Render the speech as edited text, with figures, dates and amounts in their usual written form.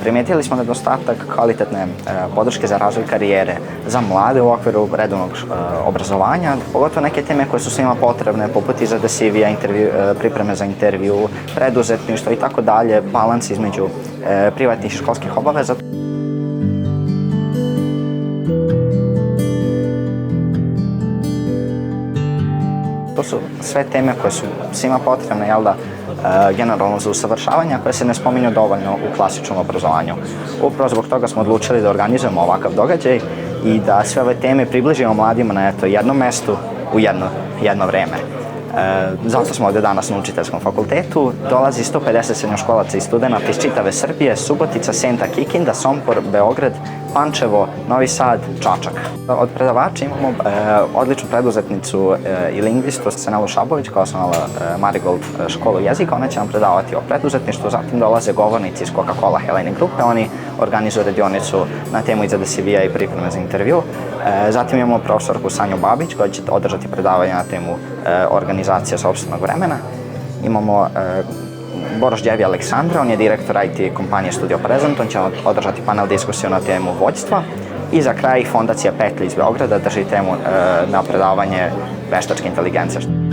Primetili smo nedostatak kvalitetne podrške za razvoj karijere za mlade u okviru redovnog obrazovanja, pogotovo neke teme koje su svima potrebne, poput izrade CV-a, pripreme za intervju, preduzetništvo i tako dalje, balans između privatnih i školskih obaveza. To su sve teme koje su svima potrebne, generalno za usavršavanje, koje se ne spominju dovoljno u klasičnom obrazovanju. Upravo zbog toga smo odlučili da organizujemo ovakav događaj i da sve ove teme približimo mladima na jednom mestu u jedno vreme. Zato smo ovde danas na Učiteljskom fakultetu. Dolazi 150 srednjoškolaca i studenta iz čitave Srbije, Subotica, Senta, Kikinda, Sompor, Beograd, Pančevo, Novi Sad, Čačak. Od predavača imamo odličnu preduzetnicu i lingvistu Senelu Šabović, koja je osnovala Marigold školu jezika. Ona će nam predavati o preduzetništvu, zatim dolaze govornici iz Coca-Cola Hellenic grupe. Oni organizuju radionicu na temu izrade CV-a i pripreme za intervju. Zatim imamo profesorku Sanju Babić, koja će održati predavanje na temu organizacija sopstvenog vremena. Imamo Boroš Đevi Aleksandra, on je direktor IT kompanije Studio Present, on će održati panel diskusiju na temu vođstva. I za kraj Fondacija Petlja iz Beograda drži temu na predavanje veštačke inteligencije.